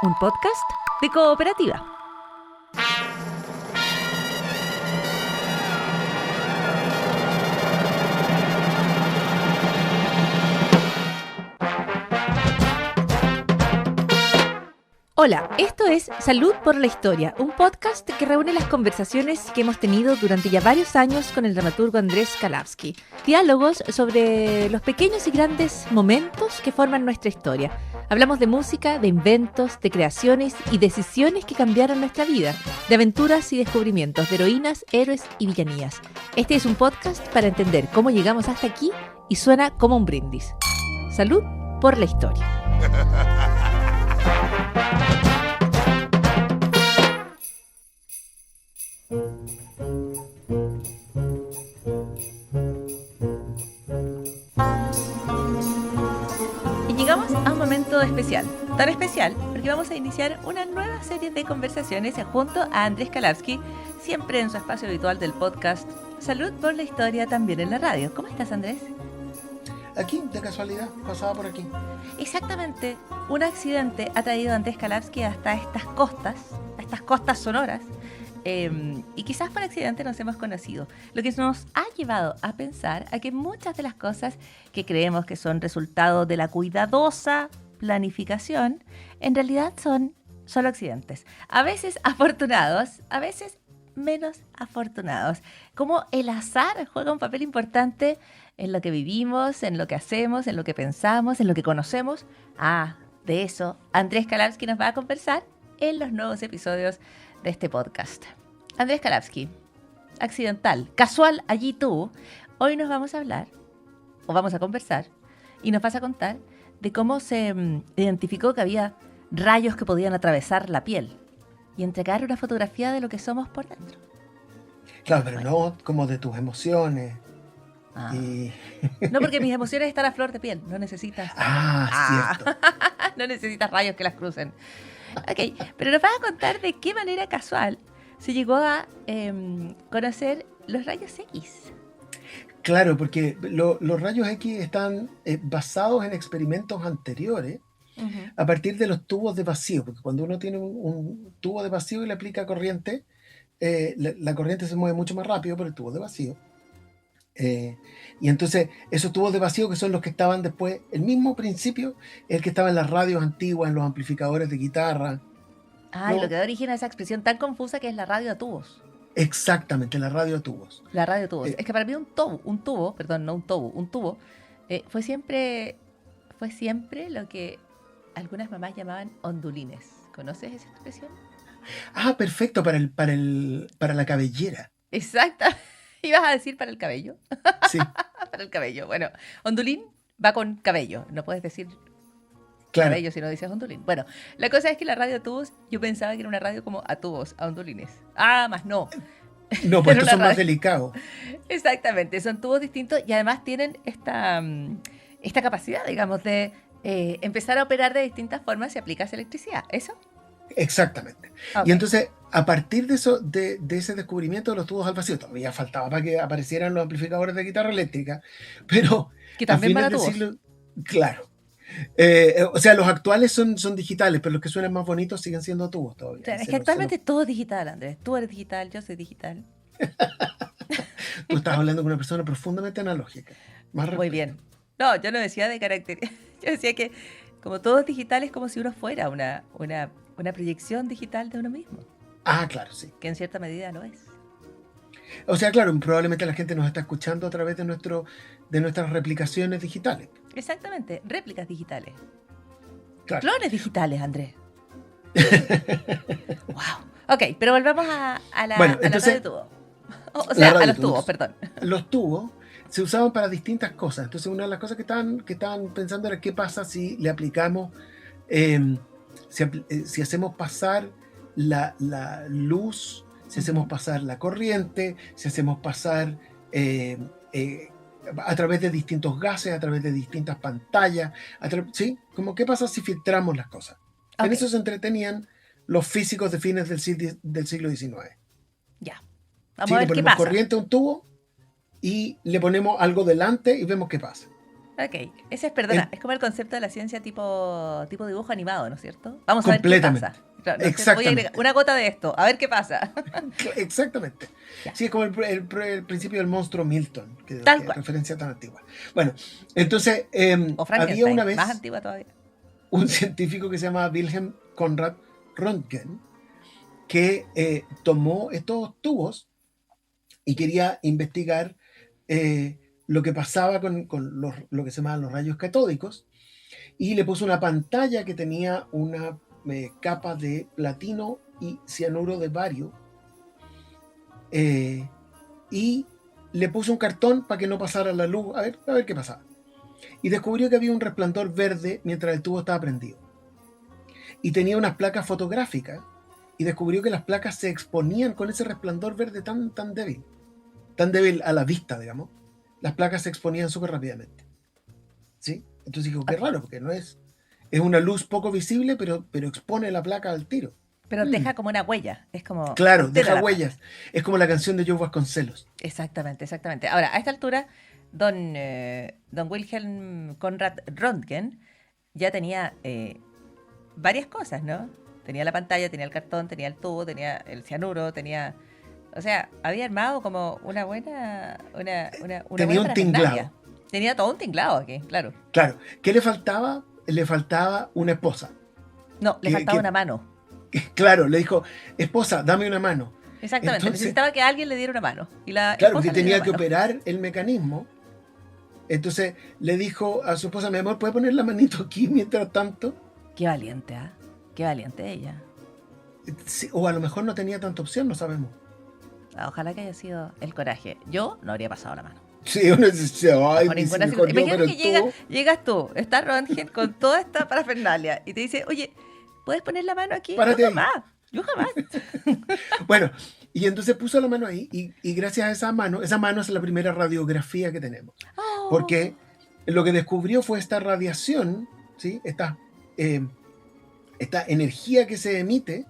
un podcast de Cooperativa. Hola, esto es Salud por la Historia, un podcast que reúne las conversaciones que hemos tenido durante ya varios años con el dramaturgo Andrés Kalavsky. Diálogos sobre los pequeños y grandes momentos que forman nuestra historia. Hablamos de música, de inventos, de creaciones y decisiones que cambiaron nuestra vida, de aventuras y descubrimientos, de heroínas, héroes y villanías. Este es un podcast para entender cómo llegamos hasta aquí y suena como un brindis. Salud por la Historia. Y llegamos a un momento especial, tan especial porque vamos a iniciar una nueva serie de conversaciones junto a Andrés Kalavsky, siempre en su espacio habitual del podcast Salud por la Historia, también en la radio. ¿Cómo estás, Andrés? Aquí, de casualidad, pasaba por aquí. Exactamente, un accidente ha traído a Andrés Kalavsky hasta estas costas sonoras, y quizás por accidente nos hemos conocido, lo que nos ha llevado a pensar a que muchas de las cosas que creemos que son resultado de la cuidadosa planificación, en realidad son solo accidentes, a veces afortunados, a veces menos afortunados. Como el azar juega un papel importante en lo que vivimos, en lo que hacemos, en lo que pensamos, en lo que conocemos. De eso Andrés Kalavsky nos va a conversar en los nuevos episodios de este podcast. Andrés Kalavsky, accidental, casual allí tú. Hoy nos vamos a hablar, o vamos a conversar, y nos vas a contar de cómo se identificó que había rayos que podían atravesar la piel y entregar una fotografía de lo que somos por dentro. Claro, pero no como de tus emociones. No, porque mis emociones están a flor de piel, no necesitas... Cierto. No necesitas rayos que las crucen. Ok, pero nos vas a contar de qué manera casual se llegó a conocer los rayos X. Claro, porque los rayos X están basados en experimentos anteriores a partir de los tubos de vacío, porque cuando uno tiene un tubo de vacío y le aplica corriente, la corriente se mueve mucho más rápido por el tubo de vacío. Y entonces esos tubos de vacío, que son los que estaban después, el mismo principio, el que estaba en las radios antiguas, en los amplificadores de guitarra. Y lo que da origen a esa expresión tan confusa que es la radio a tubos. Exactamente, la radio a tubos. La radio a tubos. Es que para mí un tubo fue siempre lo que algunas mamás llamaban ondulines. ¿Conoces esa expresión? Perfecto, para la cabellera. Exacto. ¿Ibas a decir para el cabello? Sí. Para el cabello. Bueno, ondulín va con cabello. No puedes decir cabello si no dices ondulín. Bueno, la cosa es que la radio a tubos, yo pensaba que era una radio como a tubos, a ondulines. Más no. No, pues estos son más delicados. Exactamente, son tubos distintos y además tienen esta capacidad, digamos, de empezar a operar de distintas formas si aplicas electricidad. ¿Eso? Exactamente. Okay. Y entonces, a partir de eso, de ese descubrimiento de los tubos al vacío, todavía faltaba para que aparecieran los amplificadores de guitarra eléctrica, pero que también a van a tubos. Siglo, claro. O sea, los actuales son digitales, pero los que suenan más bonitos siguen siendo tubos todavía. O sea, es que actualmente todo es digital, Andrés. Tú eres digital, yo soy digital. Tú estás hablando con una persona profundamente analógica. Muy bien. No, yo no decía de carácter. Yo decía que como todo es digital es como si uno fuera una proyección digital de uno mismo. Claro, sí. Que en cierta medida lo es. O sea, claro, probablemente la gente nos está escuchando a través de nuestras replicaciones digitales. Exactamente, réplicas digitales. Claro. Clones digitales, Andrés. Wow. Ok, pero volvamos a la radio tubo. O sea, a los tubos, perdón. Los tubos se usaban para distintas cosas. Entonces, una de las cosas que estaban pensando era qué pasa si le aplicamos, si hacemos pasar la luz, si hacemos pasar la corriente, si hacemos pasar a través de distintos gases, a través de distintas pantallas, ¿sí? Como qué pasa si filtramos las cosas. Okay. En eso se entretenían los físicos de fines del siglo XIX. Ya. Vamos a ver qué pasa. Le ponemos corriente a un tubo y le ponemos algo delante y vemos qué pasa. Ok, ese es, En- perdona, es como el concepto de la ciencia tipo dibujo animado, ¿no es claro? Vamos a ver qué pasa. completamente. Claro, entonces voy a agregar Exactamente. una gota de esto, a ver qué pasa. Exactamente. Ya, Sí, es como el principio del monstruo Milton, tal que cual. referencia tan antigua. Bueno, entonces O había una Frankenstein, más vez antigua todavía. un científico que se llama Wilhelm Conrad Röntgen que tomó estos tubos y quería investigar eh, lo que pasaba con lo que se llaman los rayos catódicos y le puso una pantalla que tenía una capa de platino y cianuro de bario eh, y le puso un cartón para que no pasara la luz, a ver qué pasaba. Y descubrió que había un resplandor verde mientras el tubo estaba prendido. Y tenía unas placas fotográficas y descubrió que las placas se exponían con ese resplandor verde tan débil a la vista, digamos. Las placas se exponían súper rápidamente. ¿Sí? Entonces dijo, qué Ok, raro, porque es una luz poco visible, pero expone la placa al tiro. pero Mm, deja como una huella, es como claro, altera deja la placa. huellas. Es como la canción de Joe Vasconcelos. Exactamente, exactamente. Ahora, a esta altura, don Wilhelm Conrad Röntgen ya tenía varias cosas, ¿no? Tenía la pantalla, tenía el cartón, tenía el tubo, tenía el cianuro, tenía... O sea, había armado como una buena Tenía un parafernalia. tinglado. Tenía todo un tinglado aquí, claro. Claro. ¿Qué le faltaba? Le faltaba una esposa. No, le Que, faltaba que, una mano. claro, le dijo, esposa, dame una mano. Exactamente, Entonces, necesitaba que alguien le diera una mano. Y la claro, que esposa le dio la tenía que mano. operar el mecanismo. Entonces le dijo a su esposa, mi amor, ¿puede poner la manito aquí mientras tanto? Qué valiente, ¿ah? Qué valiente ella. Sí, o a lo mejor no tenía tanta opción, no sabemos. Ojalá que haya sido el coraje. Yo no habría pasado la mano. Sí, uno dice, ay, Bajo dice ninguna mejor circunstancia. yo, pero Imagínate que el tubo. llegas tú, está Röntgen con toda esta parafernalia y te dice, oye, ¿puedes poner la mano aquí? Yo Párate ahí. jamás, yo jamás. Bueno, y entonces puso la mano ahí y gracias a esa mano es la primera radiografía que tenemos. Oh, Porque lo que descubrió fue esta radiación, ¿sí? Eh, esta energía que se emite,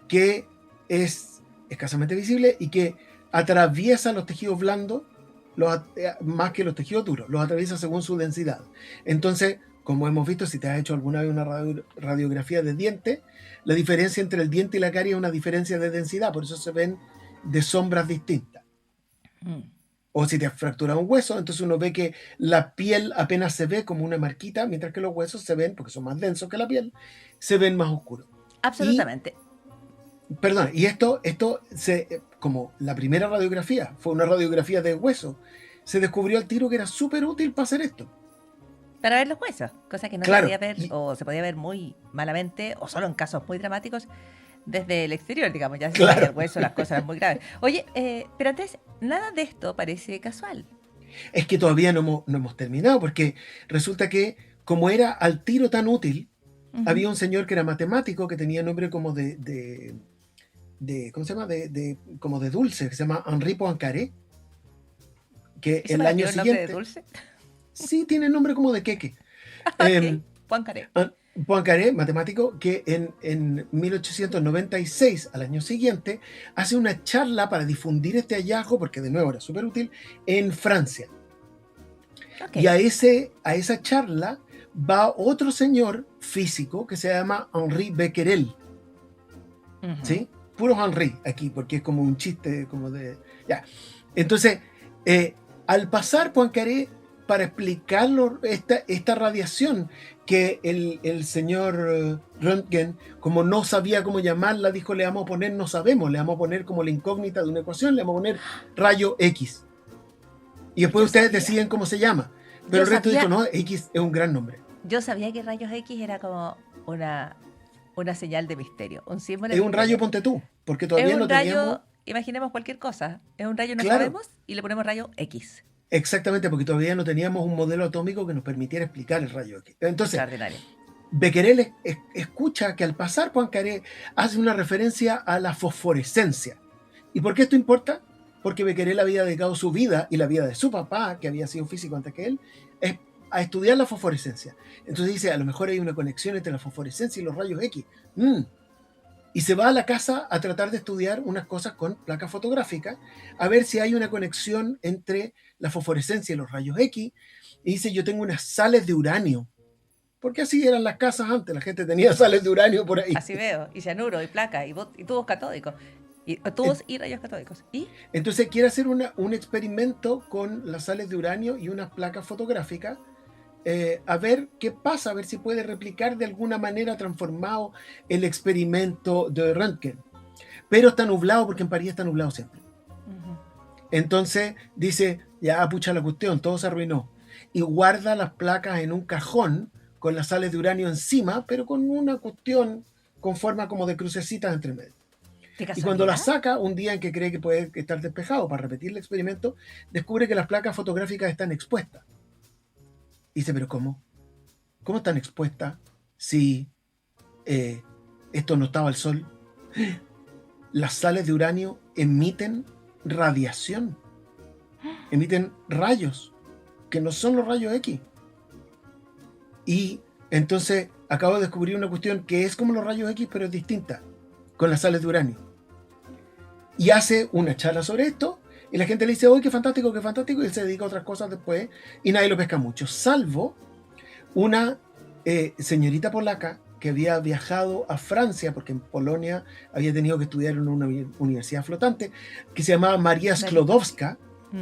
que es escasamente visible y que atraviesa los tejidos blandos más que los tejidos duros, los atraviesa según su densidad. Entonces, como hemos visto, si te has hecho alguna vez una radiografía de diente, la diferencia entre el diente y la carie es una diferencia de densidad, por eso se ven de sombras distintas. mm, O si te has fracturado un hueso, entonces uno ve que la piel apenas se ve como una marquita, mientras que los huesos se ven, porque son más densos que la piel, se ven más oscuros. Y absolutamente. Perdón, y como la primera radiografía fue una radiografía de hueso, se descubrió al tiro que era súper útil para hacer esto. Para ver los huesos, cosa que no se Claro, podía ver o se podía ver muy malamente o solo en casos muy dramáticos desde el exterior, digamos, ya si se veía claro. el hueso, las cosas eran muy graves. Oye, pero antes, nada de esto parece casual. Es que todavía no hemos terminado, porque resulta que como era al tiro tan útil, Ujú. había un señor que era matemático, que tenía nombre como ¿cómo se llama? Como de dulce, que se llama Henri Poincaré, que ¿Eso el me año refiero el nombre de siguiente, dulce? sí tiene nombre como de queque. Ok, Eh, Juan Caré. Poincaré, matemático, que en 1896, al año siguiente, hace una charla para difundir este hallazgo, porque de nuevo era súper útil, en Francia. Ok. Y a esa charla va otro señor físico que se llama Henri Becquerel, Ujú. ¿sí? Puro Henri aquí, porque es como un chiste, como de... Ya. Entonces, eh, al pasar Poincaré para explicarlo, esta radiación que el señor Röntgen, como no sabía cómo llamarla, dijo, le vamos a poner, no sabemos, le vamos a poner como la incógnita de una ecuación, le vamos a poner rayo X. Y después Yo ustedes sabía, deciden cómo se llama. Pero yo el resto dijo, sabía, no, X es un gran nombre. yo sabía que rayos X era como una, una señal de misterio, un símbolo de Es un rayo, misterio. ponte tú, porque Es todavía no un teníamos, rayo, imaginemos cualquier cosa, es un rayo no claro, sabemos y le ponemos rayo X. exactamente, porque todavía no teníamos un modelo atómico que nos permitiera explicar el rayo X. Entonces, Extraordinario. Becquerel escucha que al pasar Poincaré hace una referencia a la fosforescencia. ¿Y por qué esto importa? Porque Becquerel había dedicado su vida y la vida de su papá, que había sido físico antes que él, a estudiar la fosforescencia. Entonces dice, a lo mejor hay una conexión entre la fosforescencia y los rayos X. y se va a la casa a tratar de estudiar unas cosas con placas fotográficas, a ver si hay una conexión entre la fosforescencia y los rayos X, y dice, yo tengo unas sales de uranio, porque así eran las casas antes, la gente tenía sales de uranio por ahí. Así veo, y cianuro, y placa, y tubos catódicos, y tubos y rayos catódicos. ¿Y? Entonces quiere hacer un experimento con las sales de uranio y unas placas fotográficas, a ver qué pasa, a ver si puede replicar de alguna manera transformado el experimento de Röntgen. Pero está nublado, porque en París está nublado siempre. Ujú. Entonces dice, ya pucha la cuestión, todo se arruinó. Y guarda las placas en un cajón con las sales de uranio encima, pero con una cuestión con forma como de crucecitas entre medio. ¿De Y cuando las casualidad? saca, un día en que cree que puede estar despejado para repetir el experimento, descubre que las placas fotográficas están expuestas. Y dice, ¿pero cómo? ¿Cómo están expuestas si esto no estaba al sol? Las sales de uranio emiten radiación, emiten rayos, que no son los rayos X. Y entonces acabo de descubrir una cuestión que es como los rayos X, pero es distinta, con las sales de uranio. Y hace una charla sobre esto, y la gente le dice, ¡oh, qué fantástico, qué fantástico! Y él se dedica a otras cosas después, y nadie lo pesca mucho, salvo una señorita polaca que había viajado a Francia, porque en Polonia había tenido que estudiar en una universidad flotante, que se llamaba María Sklodowska,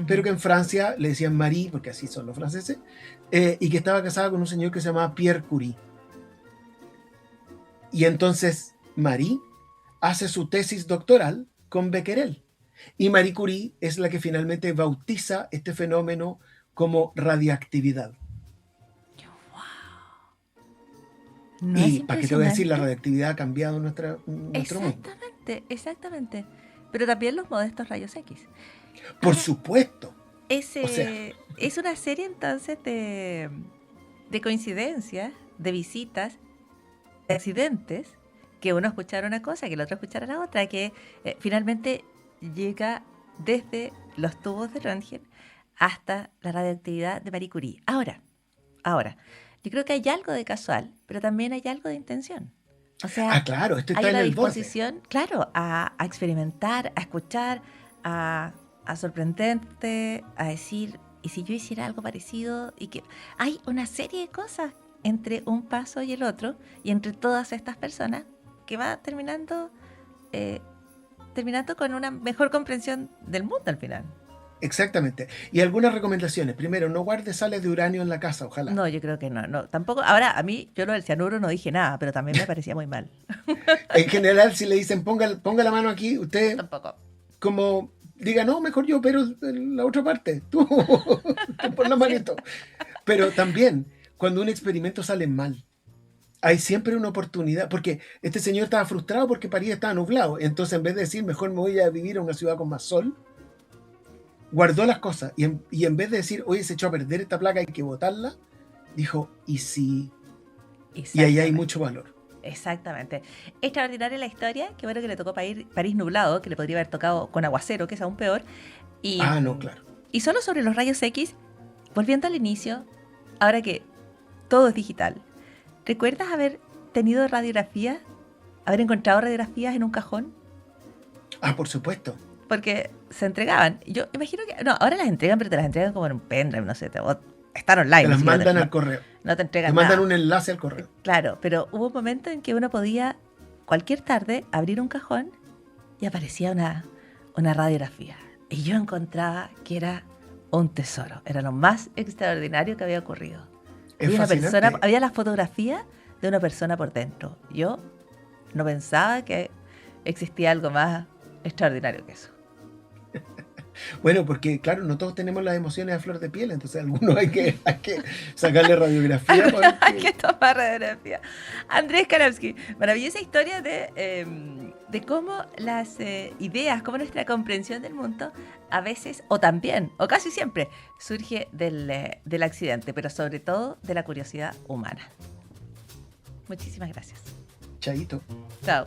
pero que en Francia le decían Marie, porque así son los franceses, y que estaba casada con un señor que se llamaba Pierre Curie. Y entonces Marie hace su tesis doctoral con Becquerel. Y Marie Curie es la que finalmente bautiza este fenómeno como radiactividad. ¿No es Y para qué te voy a decir, la impresionante? radiactividad ha cambiado nuestro mundo. Exactamente, exactamente. Pero también los modestos rayos X. Por Ahora, supuesto. es, O sea, es una serie entonces de coincidencias, de visitas, de accidentes, que uno escuchara una cosa, que el otro escuchara la otra, que finalmente llega desde los tubos de Röntgen hasta la radioactividad de Marie Curie. Ahora, yo creo que hay algo de casual, pero también hay algo de intención. O sea, claro, esto hay está en una el borde. disposición, claro, a experimentar, a escuchar, a sorprenderte, a decir, ¿y si yo hiciera algo parecido? Y que hay una serie de cosas entre un paso y el otro, y entre todas estas personas, que va terminando con una mejor comprensión del mundo al final. Exactamente. Y algunas recomendaciones. Primero, no guarde sales de uranio en la casa, ojalá. No, yo creo que no, tampoco. Ahora, a mí, yo lo del cianuro no dije nada, pero también me parecía muy mal. En general, si le dicen ponga la mano aquí, usted Tampoco. como diga, no, mejor yo, pero en la otra parte, tú pon la manito. Pero también, cuando un experimento sale mal, hay siempre una oportunidad, porque este señor estaba frustrado porque París estaba nublado, entonces en vez de decir, mejor me voy a vivir a una ciudad con más sol, guardó las cosas, y en vez de decir, oye, se echó a perder esta placa, hay que botarla, dijo, ¿y si? Y ahí hay mucho valor. Exactamente. Extraordinaria la historia. Qué bueno que le tocó París nublado, que le podría haber tocado con aguacero, que es aún peor. Y, No, claro. y solo sobre los rayos X, volviendo al inicio, ahora que todo es digital, ¿recuerdas haber tenido radiografías? ¿Haber encontrado radiografías en un cajón? Por supuesto. Porque se entregaban. Yo imagino que... No, ahora las entregan, pero te las entregan como en un pendrive, no sé. Están online. Te las mandan al correo. No te entregan Te mandan nada. un enlace al correo. Claro, pero hubo un momento en que uno podía, cualquier tarde, abrir un cajón y aparecía una radiografía. Y yo encontraba que era un tesoro. Era lo más extraordinario que había ocurrido. Es fascinante. Había la fotografía de una persona por dentro. Yo no pensaba que existía algo más extraordinario que eso. Bueno, porque claro, no todos tenemos las emociones a flor de piel, entonces a algunos hay que sacarle radiografía. Hay que tomar radiografía. Andrés Karowski, maravillosa historia de cómo las ideas, cómo nuestra comprensión del mundo a veces, o también, o casi siempre, surge del accidente, pero sobre todo de la curiosidad humana. Muchísimas gracias. Chaito. Chao.